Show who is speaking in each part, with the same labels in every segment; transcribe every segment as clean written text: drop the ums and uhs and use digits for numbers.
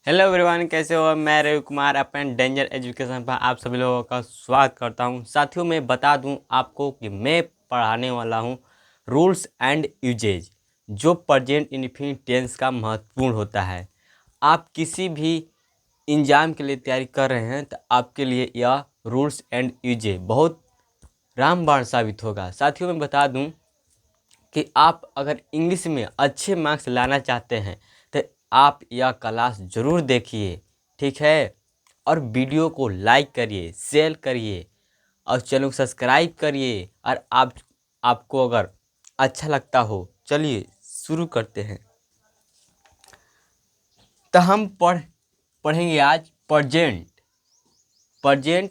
Speaker 1: Hello everyone, कैसे हो। मैं रवि कुमार अपन डेंजर एजुकेशन पर आप सभी लोगों का स्वागत करता हूं। साथियों, मैं बता दूं आपको कि मैं पढ़ाने वाला हूं रूल्स एंड यूजेज, जो प्रेजेंट इंडेफिनिट टेंस का महत्वपूर्ण होता है। आप किसी भी एग्जाम के लिए तैयारी कर रहे हैं तो आपके लिए यह रूल्स एंड यूजेज बहुत रामबाण साबित होगा। साथियों, मैं बता दूँ कि आप अगर इंग्लिश में अच्छे मार्क्स लाना चाहते हैं तो आप यह क्लास ज़रूर देखिए, ठीक है। और वीडियो को लाइक करिए, शेयर करिए और चैनल को सब्सक्राइब करिए। और आपको अगर अच्छा लगता हो, चलिए शुरू करते हैं। तो हम पढ़ेंगे आज प्रेजेंट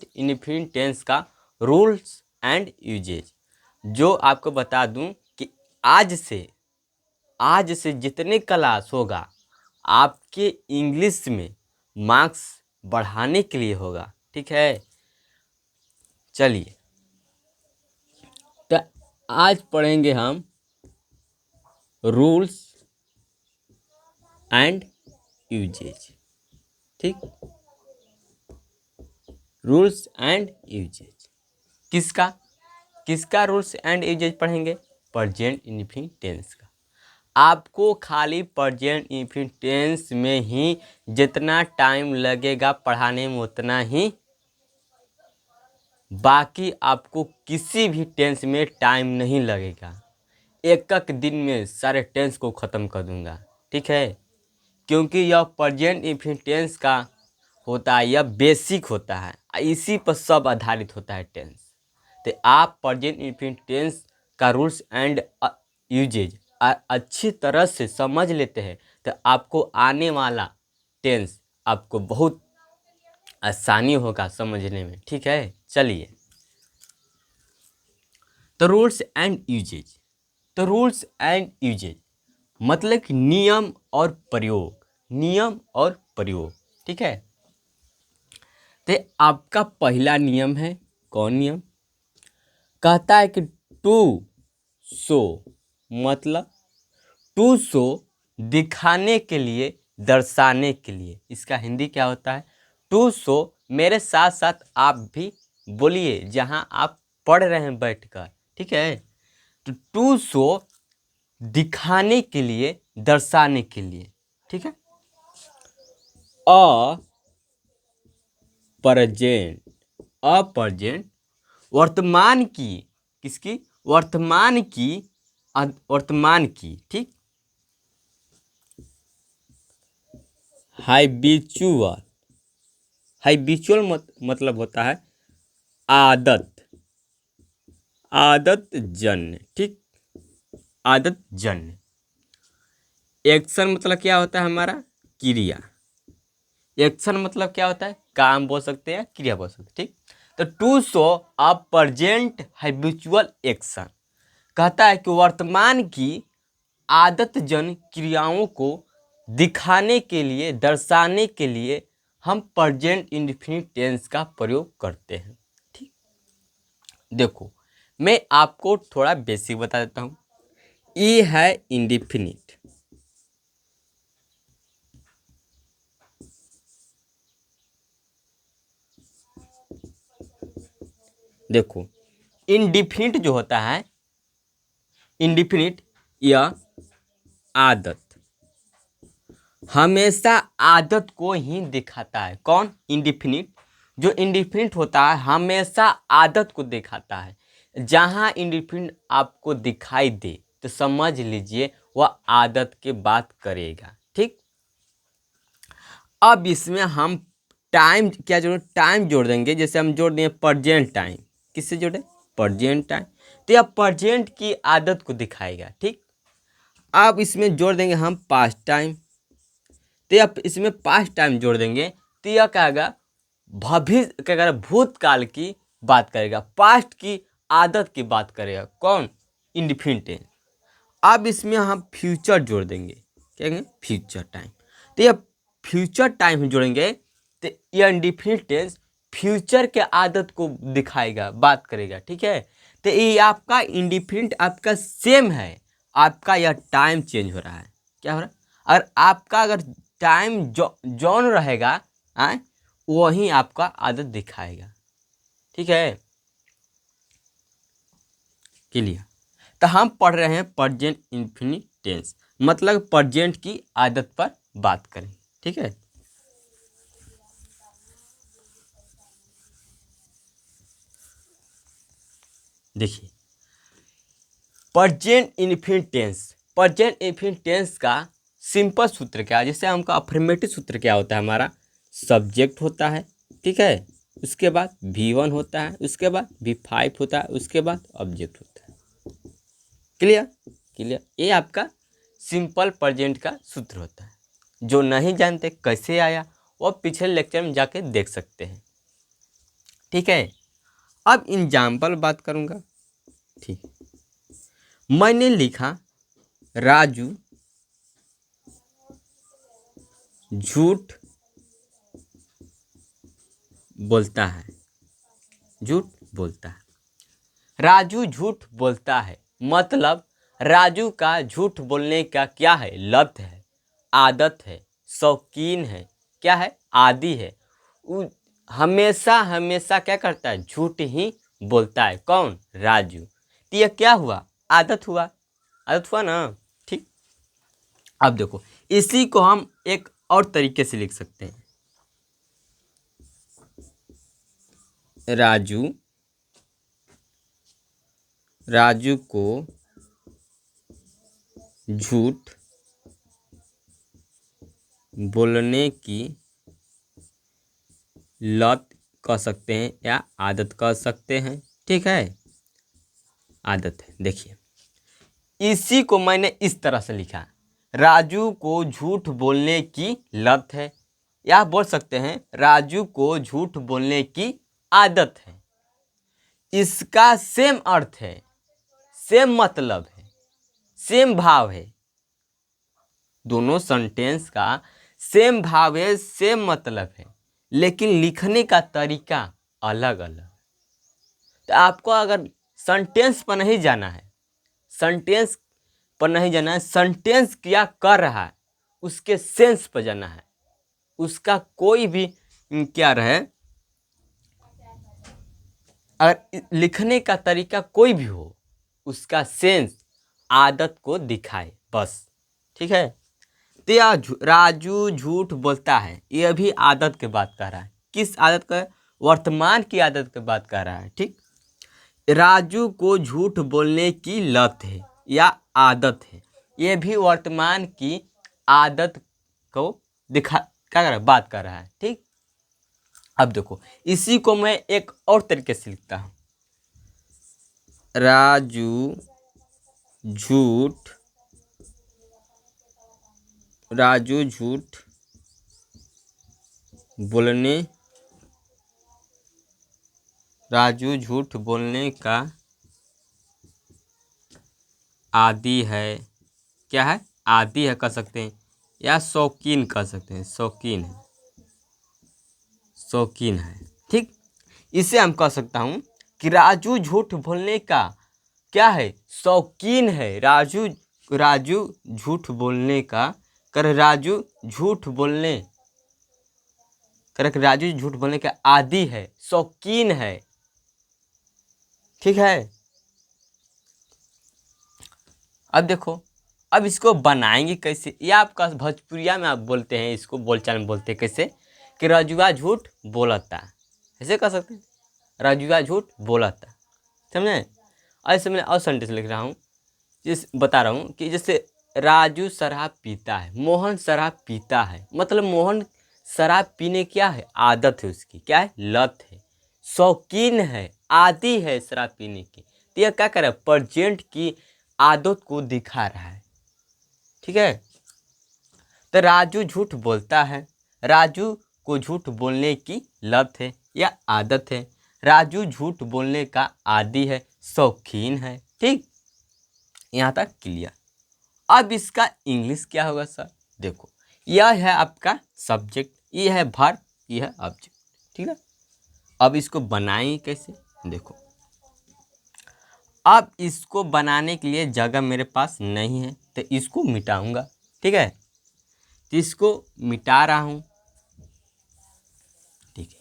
Speaker 1: इंडेफिनिट टेंस का रूल्स एंड यूजेज। जो आपको बता दूं कि आज से जितने क्लास होगा आपके इंग्लिश में मार्क्स बढ़ाने के लिए होगा, ठीक है। चलिए, तो आज पढ़ेंगे हम रूल्स एंड यूजेज, ठीक। रूल्स एंड यूजेज किसका किसका रूल्स एंड यूजेज पढ़ेंगे? प्रेजेंट इंडेफिनिट टेंस का। आपको खाली प्रेजेंट इंडेफिनिट टेंस में ही जितना टाइम लगेगा पढ़ाने में उतना ही, बाकी आपको किसी भी टेंस में टाइम नहीं लगेगा। एक एक दिन में सारे टेंस को ख़त्म कर दूंगा, ठीक है। क्योंकि यह प्रेजेंट इंडेफिनिट टेंस का होता है, यह बेसिक होता है, इसी पर सब आधारित होता है टेंस। तो आप प्रेजेंट इंडेफिनिट टेंस का रूल्स एंड यूजेज अच्छी तरह से समझ लेते हैं तो आपको आने वाला टेंस आपको बहुत आसानी होगा समझने में, ठीक है। चलिए, तो रूल्स एंड यूजेज मतलब कि नियम और प्रयोग, ठीक है। तो आपका पहला नियम है, कौन नियम? कहता है कि टू शो, मतलब टू शो दिखाने के लिए, दर्शाने के लिए। इसका हिंदी क्या होता है? To show. मेरे साथ साथ आप भी बोलिए जहां आप पढ़ रहे हैं बैठकर, ठीक है। तो टू शो दिखाने के लिए, दर्शाने के लिए, ठीक है। अप्रेजेंट वर्तमान की, किसकी? वर्तमान की, ठीक। हाइबिचुअल मतलब होता है आदत जन्य, ठीक। आदत जन्य। एक्शन मतलब क्या होता है हमारा? क्रिया। एक्शन मतलब क्या होता है? काम बोल सकते हैं, क्रिया बोल सकते हैं, ठीक। तो to show a present habitual action कहता है कि वर्तमान की आदतजन क्रियाओं को दिखाने के लिए, दर्शाने के लिए हम प्रेजेंट इंडेफिनिट टेंस का प्रयोग करते हैं, ठीक। देखो, मैं आपको थोड़ा बेसिक बता देता हूँ। ये है इंडेफिनिट, देखो इंडेफिनिट जो होता है, इंडेफिनिट यह आदत, हमेशा आदत को ही दिखाता है। कौन? इंडेफिनिट। जो इंडेफिनिट होता है हमेशा आदत को दिखाता है। जहां इंडेफिनिट आपको दिखाई दे तो समझ लीजिए वह आदत की बात करेगा, ठीक। अब इसमें हम टाइम क्या जोड़ टाइम जोड़ देंगे। जैसे हम जोड़ देंगे प्रेजेंट टाइम। किससे जोड़े? Present time. तो यह प्रेजेंट की आदत को दिखाएगा, ठीक। अब इसमें जोड़ देंगे हम पास्ट टाइम। तो यह इसमें पास्ट टाइम जोड़ देंगे तो यह क्या आएगा? भविष्य क्या करेगा? भूतकाल की बात करेगा, पास्ट की आदत की बात करेगा। कौन? इंडेफिनिट। अब इसमें हम फ्यूचर जोड़ देंगे, क्या कहेंगे? Future time. तो यह फ्यूचर टाइम जोड़ेंगे तो यह इंडेफिनिट टेंस फ्यूचर के आदत को दिखाएगा, बात करेगा, ठीक है। तो ये आपका इंडेफिनिट आपका सेम है, आपका यह टाइम चेंज हो रहा है। क्या हो रहा है? अगर आपका टाइम जौन रहेगा वही आपका आदत दिखाएगा। ठीक है, क्लियर। तो हम पढ़ रहे हैं प्रेजेंट इंफिनिट टेंस, मतलब प्रेजेंट की आदत पर बात करें। ठीक है, देखिए present infinite tense, present infinite tense का सिंपल सूत्र क्या है, जैसे हमका अफर्मेटिव सूत्र क्या होता है, हमारा सब्जेक्ट होता है, ठीक है, उसके बाद V1 होता है, उसके बाद V5 होता है, उसके बाद ऑब्जेक्ट होता है। Clear, clear. ये आपका सिंपल प्रेजेंट का सूत्र होता है। जो नहीं जानते कैसे आया वो पिछले लेक्चर में जाके देख सकते हैं। ठीक है, अब एग्जाम्पल बात करूँगा। ठीक, मैंने लिखा राजू झूठ बोलता है, झूठ बोलता है। राजू झूठ बोलता है मतलब राजू का झूठ बोलने का क्या है, लत है, आदत है, शौकीन है, क्या है, आदी है। वो हमेशा हमेशा क्या करता है, झूठ ही बोलता है। कौन, राजू। तो यह क्या हुआ, आदत हुआ, आदत हुआ ना। ठीक, अब देखो इसी को हम एक और तरीके से लिख सकते हैं। राजू को झूठ बोलने की लत कह सकते हैं या आदत कह सकते हैं। ठीक है, आदत है। देखिए इसी को मैंने इस तरह से लिखा, राजू को झूठ बोलने की लत है, या बोल सकते हैं राजू को झूठ बोलने की आदत है। इसका सेम अर्थ है, सेम मतलब है, सेम भाव है, दोनों सेंटेंस का सेम भाव है, सेम मतलब है, लेकिन लिखने का तरीका अलग अलग। तो आपको अगर सेंटेंस पर नहीं जाना है, सेंटेंस पर नहीं जाना है, सेंटेंस क्या कर रहा है उसके सेंस पर जाना है। उसका कोई भी क्या रहे, अगर लिखने का तरीका कोई भी हो, उसका सेंस आदत को दिखाए बस। ठीक है, तो राजू झूठ बोलता है, यह भी आदत की बात कर रहा है। किस आदत का, वर्तमान की आदत की बात कर रहा है। ठीक, राजू को झूठ बोलने की लत है या आदत है, यह भी वर्तमान की आदत को दिखा क्या कर रहा है, बात कर रहा है। ठीक, अब देखो इसी को मैं एक और तरीके से लिखता हूँ, राजू झूठ बोलने राजू झूठ बोलने का आदी है, क्या है, आदी है कह सकते हैं, या शौकीन कह सकते हैं, शौकीन है, शौकीन है। ठीक, इसे हम कह सकता हूँ कि राजू झूठ बोलने का क्या है, शौकीन है। राजू राजू झूठ बोलने का कर, राजू झूठ बोलने कर, राजू झूठ बोलने का आदी है, शौकीन है। ठीक है, अब देखो अब इसको बनाएंगे कैसे, या आपका भोजपुरिया में आप बोलते हैं, इसको बोलचाल में बोलते हैं कैसे, कि रजुआ झूठ बोलता, ऐसे कह सकते हैं, रजुआ झूठ बोलता। समझे, ऐसे मैं और सेंटेंस लिख रहा हूँ, जिस बता रहा हूँ कि जैसे राजू शराब पीता है, मोहन शराब पीता है, मतलब मोहन शराब पीने क्या है, आदत है उसकी, क्या है, लत है, शौकीन है, आदी है शराब पीने की। तो यह क्या कर रहा है, प्रेजेंट की आदत को दिखा रहा है। ठीक है, तो राजू झूठ बोलता है, राजू को झूठ बोलने की लत है या आदत है, राजू झूठ बोलने का आदी है, शौकीन है। ठीक, यहाँ तक क्लियर। अब इसका इंग्लिश क्या होगा सर, देखो यह है आपका सब्जेक्ट, ये है वर्ब, ये है ऑब्जेक्ट। ठीक है, अब इसको बनाएंगे कैसे, देखो अब इसको बनाने के लिए जगह मेरे पास नहीं है, तो इसको मिटाऊंगा। ठीक है, तो इसको मिटा रहा हूँ। ठीक है,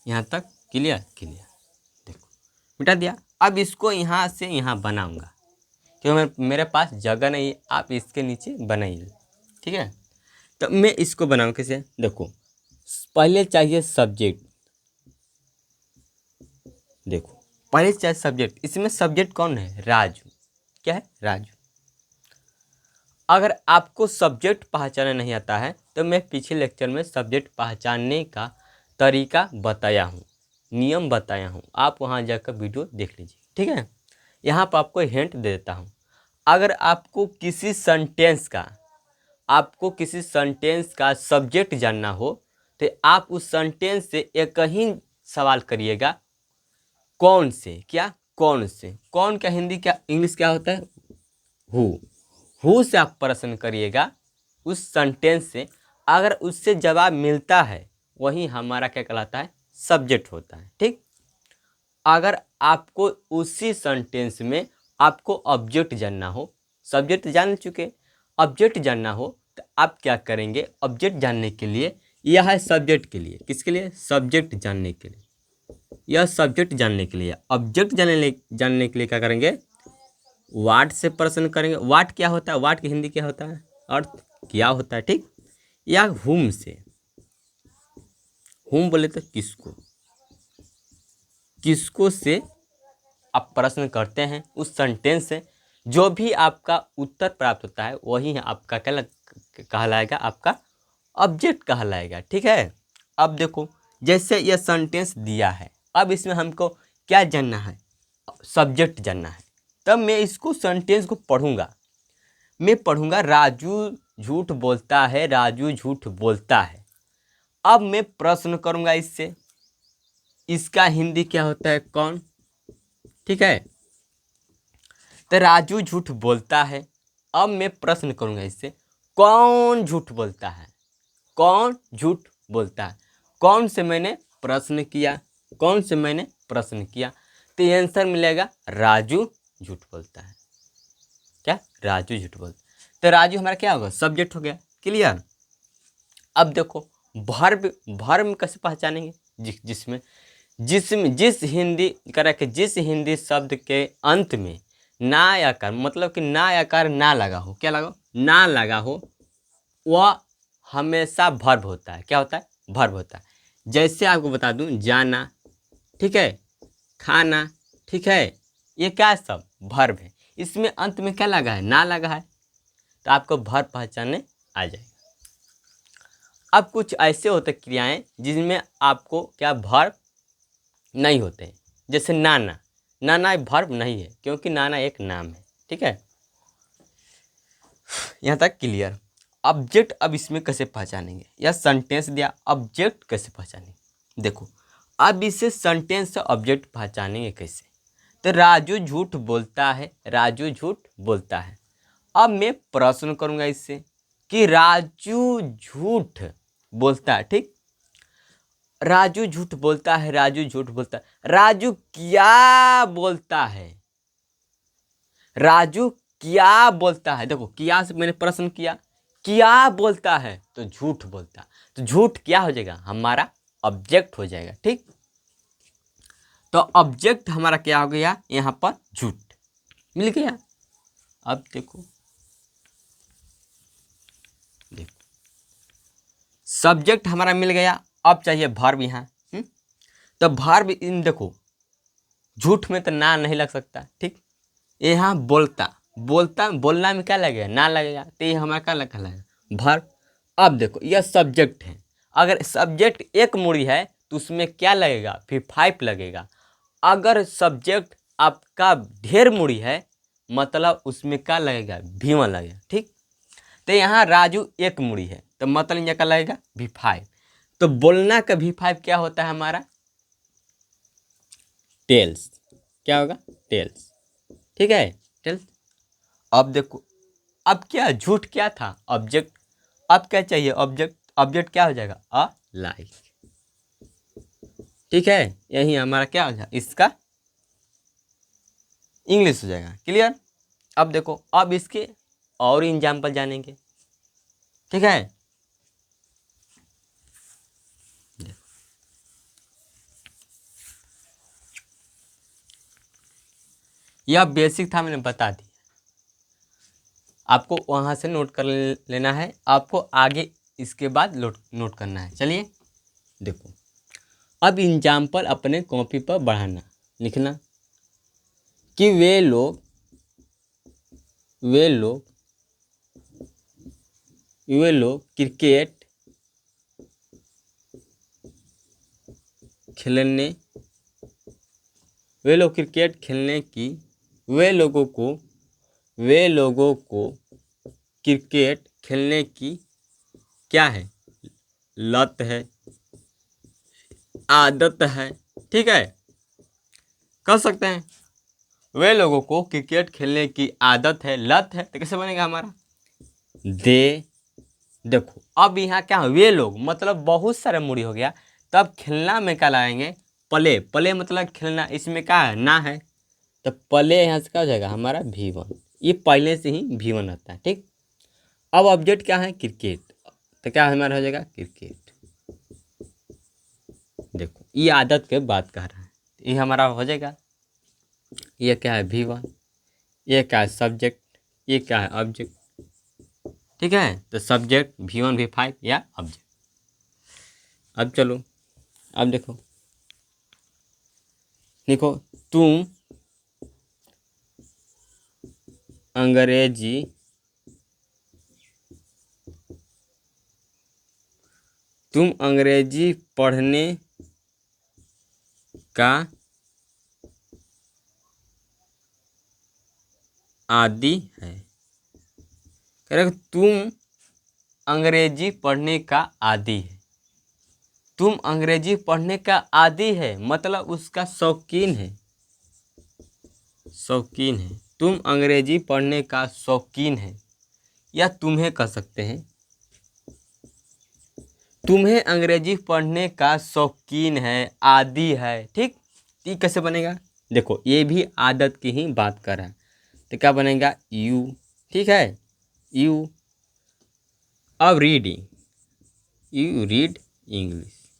Speaker 1: यहाँ तक क्लियर क्लियर। देखो मिटा दिया। अब इसको यहाँ से यहाँ बनाऊंगा क्योंकि मेरे पास जगह नहीं है, आप इसके नीचे बनाइए। ठीक है, तो मैं इसको बनाऊँ कैसे? देखो पहले चाहिए सब्जेक्ट। देखो पहले चाहिए सब्जेक्ट। इसमें सब्जेक्ट कौन है? राजू। क्या है? राजू। अगर आपको सब्जेक्ट पहचानना नहीं आता है तो मैं पिछले लेक्चर में सब्जेक्ट पहचानने का तरीका बताया हूँ, नियम बताया हूँ, आप वहाँ जाकर वीडियो देख लीजिए। ठीक है, यहाँ पर आपको हिंट दे देता हूँ। अगर आपको किसी सेंटेंस का सब्जेक्ट जानना हो तो आप उस सेंटेंस से एक ही सवाल करिएगा, कौन से? क्या? कौन से? कौन का हिंदी क्या इंग्लिश क्या होता है? हु से आप प्रश्न करिएगा उस सेंटेंस से। अगर उससे जवाब मिलता है वही हमारा क्या कहलाता है? सब्जेक्ट होता है। ठीक, अगर आपको उसी सेंटेंस में आपको ऑब्जेक्ट जानना हो, सब्जेक्ट जान चुके, ऑब्जेक्ट जानना हो तो आप क्या करेंगे? ऑब्जेक्ट जानने के लिए यह है सब्जेक्ट के लिए, किसके लिए? सब्जेक्ट जानने के लिए। यह सब्जेक्ट जानने के लिए, ऑब्जेक्ट जानने के लिए क्या करेंगे? वाट से प्रश्न करेंगे। वाट क्या होता है? वाट की हिंदी क्या होता है? अर्थ क्या होता है? ठीक, या हुम से। हुम बोले तो किसको, किसको से आप प्रश्न करते हैं उस सेंटेंस से जो भी आपका उत्तर प्राप्त होता है वही आपका क्या कहलाएगा? आपका ऑब्जेक्ट कहलाएगा। ठीक है, अब देखो जैसे यह सेंटेंस दिया है, अब इसमें हमको क्या जानना है? सब्जेक्ट जानना है। तब मैं इसको सेंटेंस को पढ़ूंगा। मैं पढ़ूंगा राजू झूठ बोलता है, राजू झूठ बोलता है। अब मैं प्रश्न करूंगा इससे, इसका हिंदी क्या होता है? कौन। ठीक है, तो राजू झूठ बोलता है। अब मैं प्रश्न करूंगा इससे, कौन झूठ बोलता है? कौन झूठ बोलता है? कौन से मैंने प्रश्न किया, कौन से मैंने प्रश्न किया, तो ये आंसर मिलेगा राजू झूठ बोलता है। क्या? राजू झूठ बोलता है। तो राजू हमारा क्या होगा? सब्जेक्ट हो गया। क्लियर। अब देखो वर्ब, वर्ब कैसे पहचानेंगे? जिसमें जिस हिंदी शब्द के अंत में ना आकार, मतलब कि ना आकार ना लगा हो, क्या लगा हो? ना लगा हो, वह हमेशा वर्ब होता है। क्या होता है? वर्ब होता है। जैसे आपको बता दूं, जाना, ठीक है, खाना, ठीक है, ये क्या है? सब वर्ब है। इसमें अंत में क्या लगा है? ना लगा है, तो आपको वर्ब पहचानने आ जाएगा। अब कुछ ऐसे होते क्रियाएं जिनमें आपको क्या वर्ब नहीं होते हैं, जैसे नाना। नाना एक वर्ब नहीं है क्योंकि नाना एक नाम है। ठीक है, यहाँ तक क्लियर। ऑब्जेक्ट अब इसमें कैसे पहचानेंगे? या सेंटेंस दिया, ऑब्जेक्ट कैसे पहचानेंगे? देखो अब इसे सेंटेंस से ऑब्जेक्ट पहचानेंगे कैसे? तो राजू झूठ बोलता है, राजू झूठ बोलता है। अब मैं प्रश्न करूंगा इससे कि राजू झूठ बोलता है। ठीक, राजू झूठ बोलता है, राजू झूठ बोलता है। राजू क्या बोलता है? राजू क्या बोलता है? देखो क्या से मैंने प्रश्न किया, क्या बोलता है तो झूठ बोलता है। तो झूठ क्या हो जाएगा? हमारा ऑब्जेक्ट हो जाएगा। ठीक, तो ऑब्जेक्ट हमारा क्या हो गया? यहाँ पर झूठ मिल गया। अब देखो सब्जेक्ट हमारा मिल गया। अब चाहिए वर्ब यहाँ। तो वर्ब इन देखो, झूठ में तो ना नहीं लग सकता। ठीक, यहाँ बोलता, बोलता बोलना में क्या लगेगा? ना लगेगा, तो ये हमारा क्या लगेगा? वर्ब। अब देखो यह सब्जेक्ट है। अगर सब्जेक्ट एक मुड़ी है तो उसमें क्या लगेगा? V5 लगेगा। अगर सब्जेक्ट आपका ढेर मुड़ी है मतलब उसमें क्या लगेगा? V1 लगेगा। ठीक, तो यहाँ राजू एक मुड़ी है तो मतलब यहाँ क्या लगेगा? V5। तो बोलना का V5 क्या होता है हमारा? टेल्स। क्या होगा? टेल्स। ठीक है, टेल्स। अब देखो अब क्या झूठ क्या था? ऑब्जेक्ट। अब क्या चाहिए? ऑब्जेक्ट। ऑब्जेक्ट क्या हो जाएगा? A like. ठीक है, यही हमारा क्या हो जाएगा? इसका इंग्लिश हो जाएगा। क्लियर। अब देखो, अब इसके और एग्जाम्पल जानेंगे, ठीक है। यह बेसिक था, मैंने बता दी, आपको वहाँ से नोट कर लेना है, आपको आगे इसके बाद नोट करना है। चलिए देखो, अब एग्जाम्पल अपने कॉपी पर बढ़ाना, लिखना कि वे लोग क्रिकेट खेलने की, वे लोगों को क्रिकेट खेलने की क्या है, लत है, आदत है, ठीक है। कर सकते हैं, वे लोगों को क्रिकेट खेलने की आदत है, लत है, तो कैसे बनेगा हमारा देखो, अब यहाँ क्या है, वे लोग मतलब बहुत सारे मूड़ी हो गया, तब खेलना में क्या लाएंगे, प्ले मतलब खेलना, इसमें क्या है, ना है, तो प्ले यहाँ से क्या हो जाएगा हमारा V1, ये पहले से ही V1 आता है, ठीक। अब ऑब्जेक्ट क्या है, क्रिकेट, तो क्या हमारा हो जाएगा क्रिकेट। देखो, ये आदत के बात कर रहा है, ये हमारा हो जाएगा, ये क्या है V1, ये क्या है सब्जेक्ट, ये क्या है ऑब्जेक्ट, ठीक है। तो सब्जेक्ट V1 V5 या ऑब्जेक्ट। अब चलो, अब देखो तुम अंग्रेजी पढ़ने का आदी है, कह रहे तुम अंग्रेजी पढ़ने का आदी है, तुम अंग्रेजी पढ़ने का आदी है मतलब उसका शौकीन है, तुम अंग्रेजी पढ़ने का शौकीन है, या तुम्हें कह सकते हैं, तुम्हें अंग्रेजी पढ़ने का शौकीन है, आदी है, ठीक। ये कैसे बनेगा, देखो ये भी आदत की ही बात कर रहा है, तो क्या बनेगा यू, ठीक है, यू। अब reading, you read English,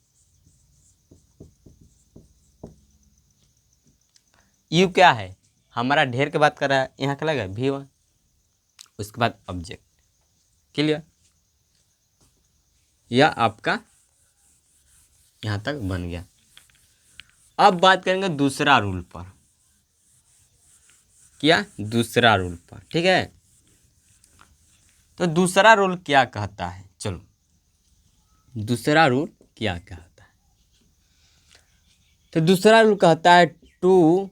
Speaker 1: you क्या है हमारा ढेर के बात कर रहा है, यहाँ क्या लगा V1, उसके बाद ऑब्जेक्ट, क्लियर। यह आपका यहाँ तक बन गया। अब बात करेंगे दूसरा रूल पर, क्या दूसरा रूल पर, ठीक है। तो दूसरा रूल क्या कहता है, चलो दूसरा रूल क्या कहता है, तो दूसरा रूल कहता है टू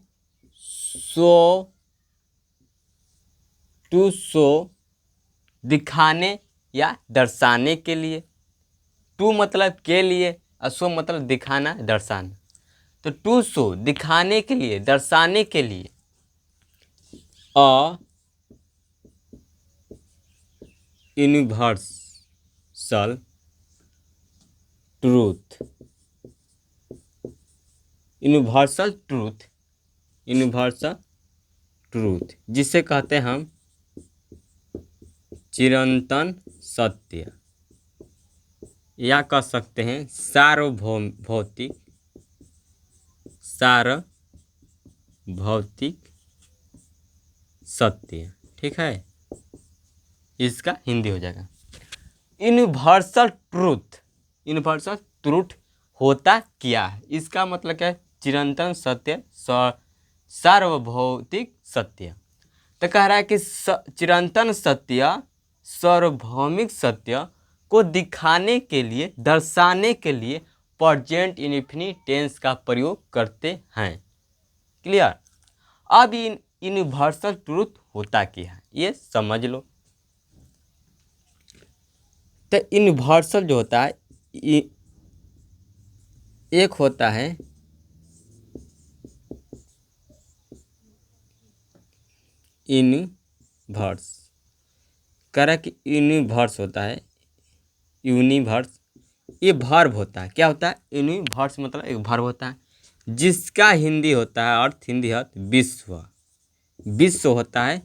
Speaker 1: शो दिखाने या दर्शाने के लिए, टू मतलब के लिए और शो मतलब दिखाना दर्शाना, तो टू शो दिखाने के लिए दर्शाने के लिए, a universal truth, universal truth जिसे कहते हैं हम चिरंतन सत्य, या कह सकते हैं सार्वभौतिक सत्य, ठीक है। इसका हिंदी हो जाएगा यूनिवर्सल ट्रूथ होता क्या है, इसका मतलब क्या है, चिरंतन सत्य, सार्वभौतिक सत्य। तो कह रहा है कि चिरंतन सत्य, सार्वभौमिक सत्य को दिखाने के लिए, दर्शाने के लिए प्रेजेंट इंडेफिनिट टेंस का प्रयोग करते हैं, क्लियर। अब यूनिवर्सल ट्रूथ होता क्या है ये समझ लो। तो यूनिवर्सल जो होता है, एक होता है यूनिवर्स, कह रहा है कि यूनिवर्स होता है, यूनिवर्स ये वर्ब होता है, क्या होता है, यूनिवर्स मतलब एक वर्ब होता है, जिसका हिंदी होता है अर्थ, हिंदी अर्थ विश्व, विश्व होता है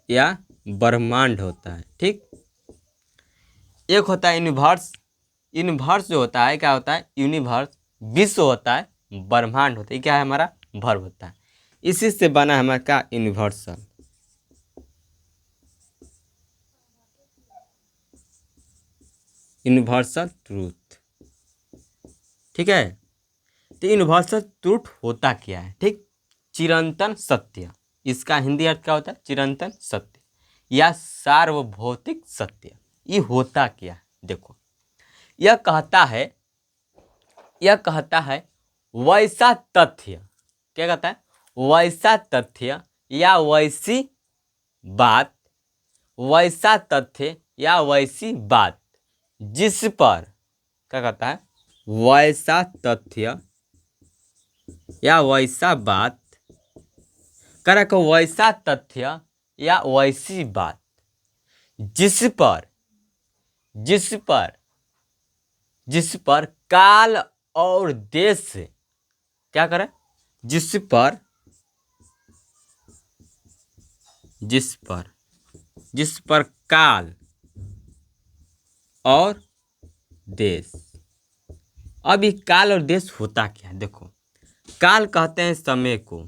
Speaker 1: या ब्रह्मांड होता है। ठीक, एक होता है यूनिवर्स। यूनिवर्स जो होता है क्या होता है, यूनिवर्स विश्व होता है, ब्रह्मांड होता है, ये क्या है हमारा वर्ब होता है। इसी से बना है हमारा क्या, यूनिवर्सल। Universal truth. ठीक है, तो यूनिवर्सल ट्रूथ होता क्या है। ठीक, चिरंतन सत्य, इसका हिंदी अर्थ क्या होता है, चिरंतन सत्य या सार्वभौतिक सत्य। ये होता क्या है, देखो यह कहता है वैसा तथ्य, क्या कहता है, वैसा तथ्य या वैसी बात, वैसा तथ्य या वैसी बात जिस पर, क्या कहता है, वैसा तथ्य या वैसा बात, करा को वैसा तथ्य या वैसी बात जिस पर जिस पर जिस पर काल और देश से, क्या करे, जिस पर काल और देश। अब ये काल और देश होता क्या है, देखो काल कहते हैं समय को,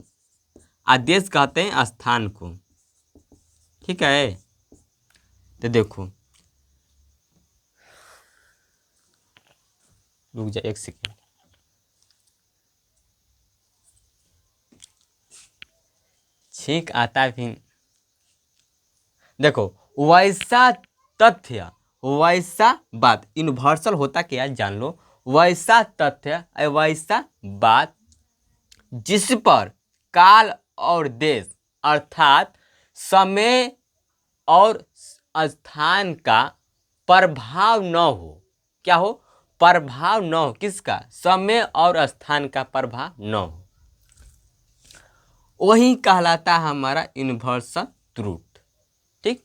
Speaker 1: आदेश कहते हैं स्थान को। ठीक है, तो देखो रुक जा एक सेकेंड, छींक आता है फिर। देखो वैसा तथ्य वैसा बात, यूनिवर्सल होता क्या है जान लो, वैसा तथ्य वैसा बात जिस पर काल और देश अर्थात समय और स्थान का प्रभाव न हो। क्या हो, प्रभाव न हो, किसका, समय और स्थान का प्रभाव न हो, वही कहलाता है हमारा यूनिवर्सल ट्रूथ। ठीक,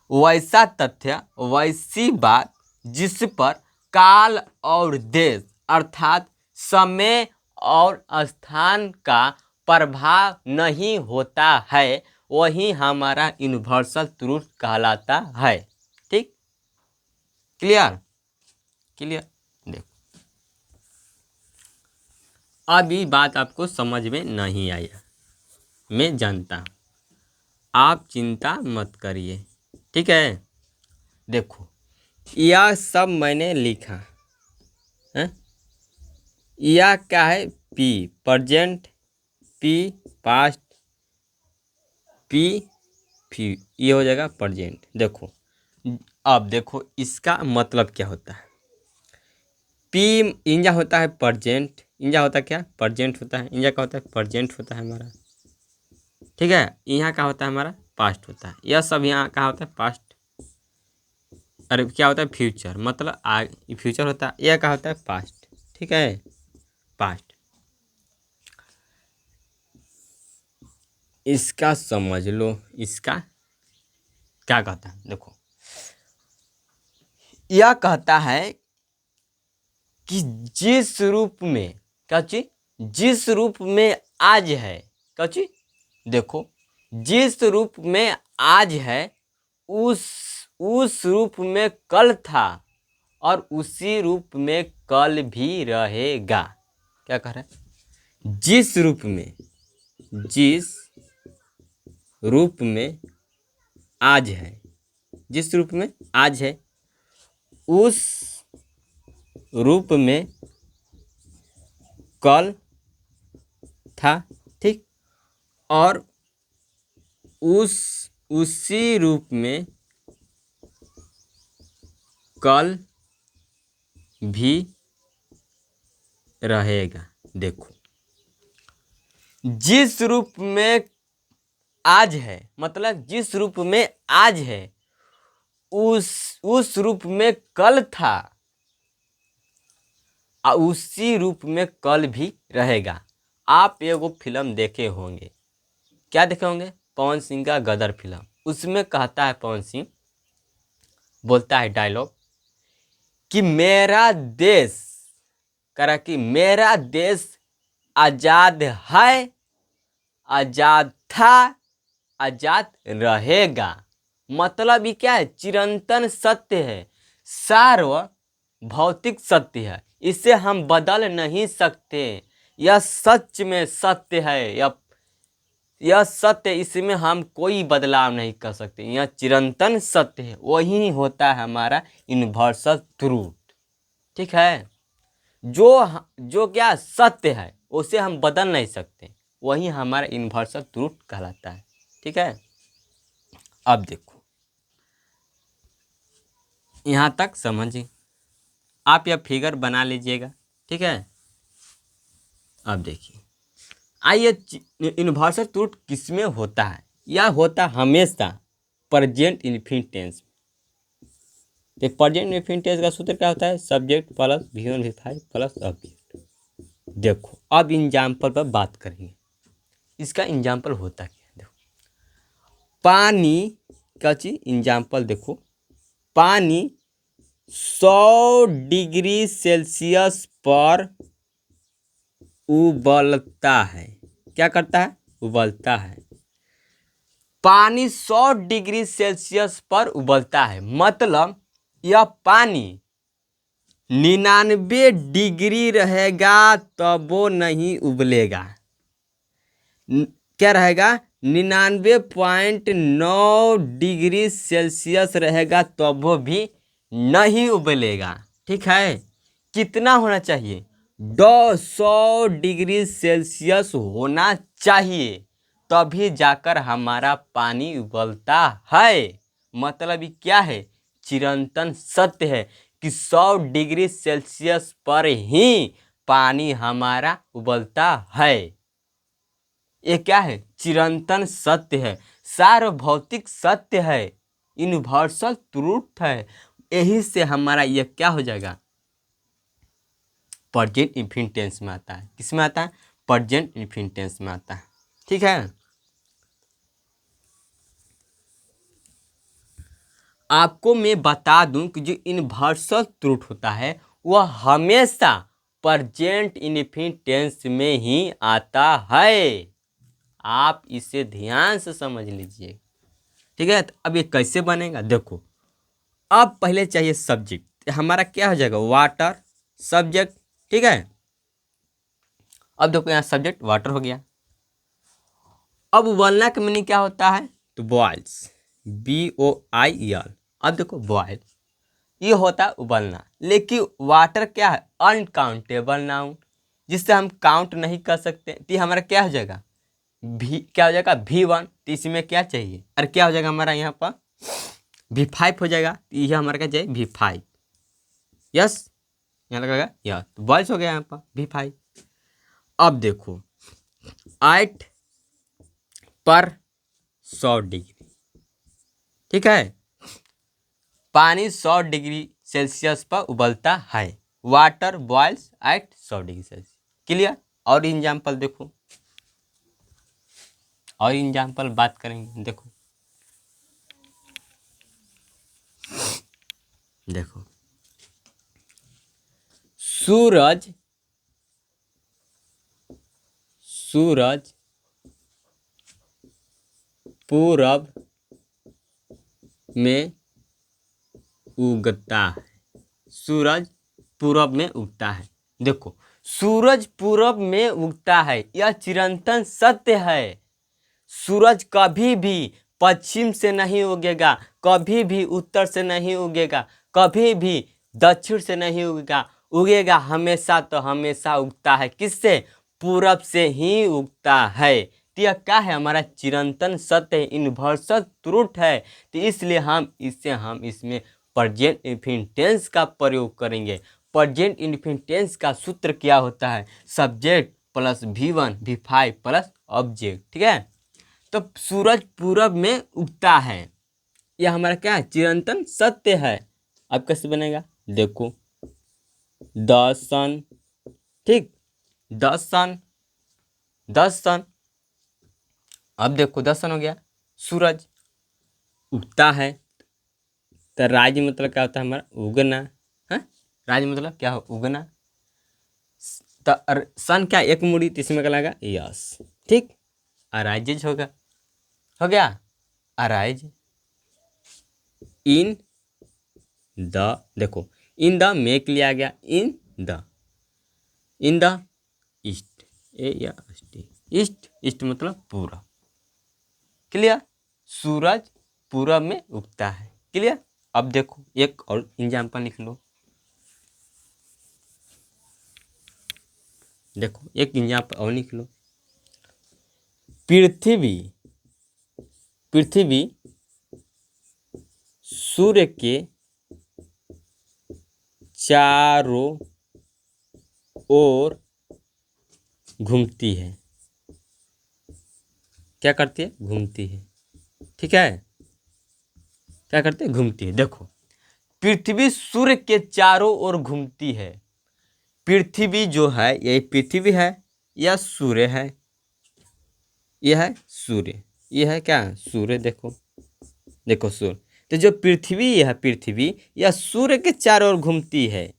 Speaker 1: वैसा तथ्य वैसी बात जिस पर काल और देश अर्थात समय और स्थान का प्रभाव नहीं होता है, वही हमारा यूनिवर्सल ट्रूथ कहलाता है। ठीक, क्लियर क्लियर। देखो अब ये बात आपको समझ में नहीं आया, मैं जानता हूँ, आप चिंता मत करिए। ठीक है, देखो यह सब मैंने लिखा है, यह क्या है, P present, P past, P few, ये हो जाएगा प्रेजेंट। देखो अब देखो इसका मतलब क्या होता है, पी इंजा होता है प्रेजेंट, इंजा होता है क्या, प्रेजेंट होता है, इंजा का होता है प्रेजेंट होता है हमारा। ठीक है, यहाँ का होता है हमारा पास्ट होता है, यह सब यहाँ का होता है पास्ट। अरे क्या होता है फ्यूचर, मतलब आगे फ्यूचर होता है, यह का होता है पास्ट। ठीक है, पास्ट। इसका समझ लो, इसका क्या कहता है, देखो यह कहता है कि जिस रूप में, क्या चीज, जिस रूप में आज है, क्या चीज, देखो जिस रूप में आज है उस रूप में कल था और उसी रूप में कल भी रहेगा। क्या कह रहा है, जिस रूप में आज है, जिस रूप में आज है उस रूप में कल था। ठीक, और उसी रूप में कल भी रहेगा। देखो जिस रूप में आज है, मतलब जिस रूप में आज है उस रूप में कल था और उसी रूप में कल भी रहेगा। आप एगो फिल्म देखे होंगे, क्या देखे होंगे, पवन सिंह का गदर फिल्म। उसमें कहता है पवन सिंह, बोलता है डायलॉग कि मेरा देश, करा कि मेरा देश आजाद है, आजाद था अजात रहेगा। मतलब ये क्या है, चिरंतन सत्य है, सार्वभौतिक सत्य है, इसे हम बदल नहीं सकते। यह सच में सत्य है, यह सत्य, इसमें हम कोई बदलाव नहीं कर सकते। यह चिरंतन सत्य है, वही होता है हमारा यूनिवर्सल ट्रूथ। ठीक है, जो क्या सत्य है उसे हम बदल नहीं सकते, वही हमारा यूनिवर्सल ट्रूथ कहलाता है। ठीक है, अब देखो यहाँ तक समझिए, आप यह फिगर बना लीजिएगा। ठीक है, अब देखिए, आइए यूनिवर्सल ट्रूथ किसमें होता है, यह होता हमेशा प्रेजेंट इन्फिनिट टेंस। तो प्रेजेंट इन्फिनिट टेंस का सूत्र क्या होता है, subject plus V1 V5 plus object. देखो अब एग्जाम्पल पर बात करेंगे, इसका एग्जाम्पल होता क्या है। देखो पानी का चीज एग्जाम्पल देखो, पानी 100 डिग्री सेल्सियस पर उबलता है। क्या करता है, उबलता है। पानी 100 डिग्री सेल्सियस पर उबलता है, मतलब यह पानी 99 डिग्री रहेगा तब वो नहीं उबलेगा। क्या रहेगा, 99.9 डिग्री सेल्सियस रहेगा तब वो भी नहीं उबलेगा। ठीक है, कितना होना चाहिए, 200 डिग्री सेल्सियस होना चाहिए, तभी जाकर हमारा पानी उबलता है। मतलब ये क्या है, चिरंतन सत्य है कि 100 डिग्री सेल्सियस पर ही पानी हमारा उबलता है। ये क्या है, चिरंतन सत्य है, सार्वभौतिक सत्य है, यूनिवर्सल ट्रूथ है। यही से हमारा यह क्या हो जाएगा, प्रेजेंट इन्फिनिट टेंस में आता है। किस में आता है, प्रेजेंट इन्फिनिट टेंस में आता है। ठीक है, आपको मैं बता दूं कि जो यूनिवर्सल ट्रूथ होता है वह हमेशा प्रेजेंट इन्फिनिट टेंस में ही आता है। आप इसे ध्यान से समझ लीजिए। ठीक है, तो अब ये कैसे बनेगा, देखो अब पहले चाहिए सब्जेक्ट, हमारा क्या हो जाएगा, वाटर सब्जेक्ट। ठीक है, अब देखो यहाँ सब्जेक्ट वाटर हो गया। अब उबलना का मीनिंग क्या होता है, तो बॉइल्स, BOIL। अब देखो बॉयल ये होता है उबलना, लेकिन वाटर क्या है, अनकाउंटेबल नाउन, जिससे हम काउंट नहीं कर सकते। तो ये हमारा क्या हो जाएगा, क्या हो जाएगा, V1। तो इसमें क्या चाहिए, और क्या हो जाएगा हमारा यहाँ पर V5 हो जाएगा। तो यह हमारा क्या चाहिए, V5। यस, यहाँ लगेगा यह, तो बॉयल्स हो गया यहाँ पर V5। अब देखो 8 पर 100 डिग्री। ठीक है, पानी 100 डिग्री सेल्सियस पर उबलता है, water boils at 100 degree Celsius. Clear, और एग्जाम्पल देखो, और एग्जाम्पल बात करेंगे। देखो देखो सूरज पूरब में उगता है, सूरज पूरब में उगता है। देखो सूरज पूरब में उगता है, यह चिरंतन सत्य है। सूरज कभी भी पश्चिम से नहीं उगेगा, कभी भी उत्तर से नहीं उगेगा, कभी भी दक्षिण से नहीं उगेगा, उगेगा हमेशा तो हमेशा उगता है किससे, पूरब से ही उगता है। तो यह क्या है, हमारा चिरंतन सत्य है, यूनिवर्सल ट्रूथ है। तो इसलिए हम इसमें प्रेजेंट इन्फिनिट टेंस का प्रयोग करेंगे। प्रेजेंट इन्फिनिट टेंस का सूत्र क्या होता है, subject plus V1 V5 plus object. ठीक है, तो सूरज पूरब में उगता है, यह हमारा क्या है, चिरंतन सत्य है। अब कैसे बनेगा, देखो द सन। ठीक, द सन। अब देखो द सन हो गया, सूरज उगता है, तो राज मतलब क्या होता है हमारा, उगना है। राज मतलब क्या हो, उगना। तो सन क्या, एक मुड़ी, तो इसमें क्या लगा, यस। ठीक, अराइजेज होगा। हो गया। अराइज इन द, देखो इन द मेक लिया गया, इन द ईस्ट, ए या ईस्ट, ईस्ट मतलब पूरब। क्लियर, सूरज पूरब में उगता है। क्लियर। अब देखो एक और एग्जाम्पल लिख लो, देखो एक एग्जाम्पल और लिख लो। पृथ्वी, पृथ्वी सूर्य के चारों ओर घूमती है। क्या करती है? घूमती है। ठीक है, क्या करती है? घूमती है। देखो पृथ्वी सूर्य के चारों ओर घूमती है। पृथ्वी जो है, यही पृथ्वी है, यह सूर्य है, यह है सूर्य, यह है क्या? सूर्य। देखो, देखो सूर्य, तो जो पृथ्वी है, पृथ्वी यह सूर्य के चारों ओर घूमती है।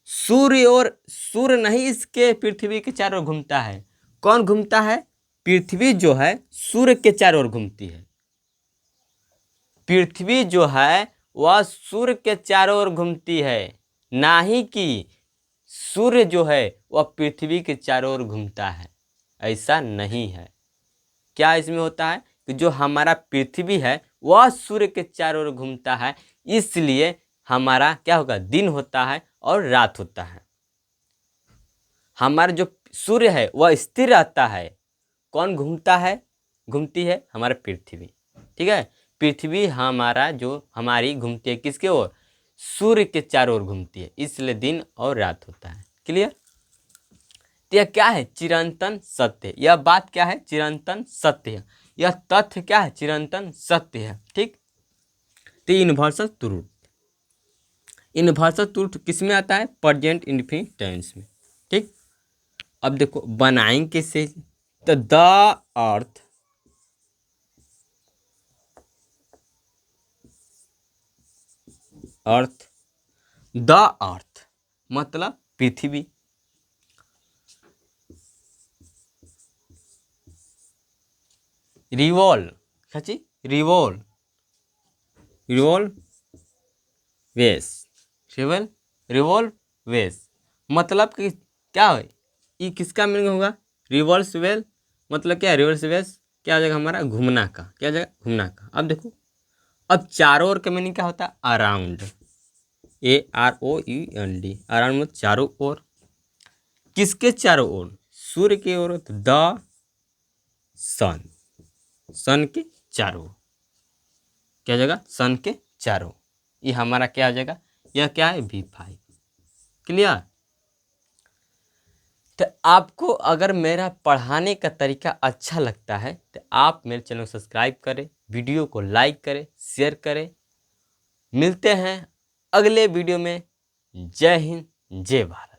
Speaker 1: सूर्य और सूर्य नहीं, इसके पृथ्वी के चारों ओर घूमता है। कौन घूमता है? पृथ्वी जो है सूर्य के चारों ओर घूमती है। पृथ्वी जो है वह सूर्य के चारों ओर घूमती है, ना ही कि सूर्य जो है वह पृथ्वी के चारों ओर घूमता है। ऐसा नहीं है। क्या इसमें होता है कि जो हमारा पृथ्वी है वह सूर्य के चारों ओर घूमता है, इसलिए हमारा क्या होगा? दिन होता है और रात होता है। हमारा जो सूर्य है वह स्थिर रहता है। कौन घूमता है? घूमती है हमारा पृथ्वी। ठीक है, पृथ्वी हमारा जो हमारी घूमती है किसके ओर? सूर्य के चारों ओर घूमती है, इसलिए दिन और रात होता है। क्लियर। तो यह क्या है? चिरंतन सत्य। यह बात क्या है? चिरंतन सत्य है। यह तथ्य क्या है? चिरंतन सत्य है। ठीक। तो यूनिवर्सल ट्रूथ, यूनिवर्सल ट्रूथ किस में आता है? प्रेजेंट इंडेफिनिट टेंस में। ठीक। अब देखो बनाएंगे कैसे? तो the earth, earth, the earth मतलब पृथ्वी, रिवॉल्व, खची रिवॉल्व, रिवॉल्व वेस, रिवॉल्व, रिवॉल्व वेस मतलब कि क्या है? ये किसका मीनिंग होगा? रिवॉल्व वेल मतलब क्या? रिवॉल्व वेस क्या हो जाएगा हमारा? घूमना का। क्या हो जाएगा? घूमना का। अब देखो, अब चारों ओर का मीनिंग क्या होता है? अराउंड, AROUND, अराउंड मतलब चारों ओर। किसके चारों ओर? सूर्य की ओर, तो द सन, सन के चारों। क्या हो जाएगा? सन के चारों। ये हमारा क्या हो जाएगा? यह क्या है? V5। क्लियर। तो आपको अगर मेरा पढ़ाने का तरीका अच्छा लगता है तो आप मेरे चैनल को सब्सक्राइब करें, वीडियो को लाइक करें, शेयर करें। मिलते हैं अगले वीडियो में। जय हिंद, जय भारत।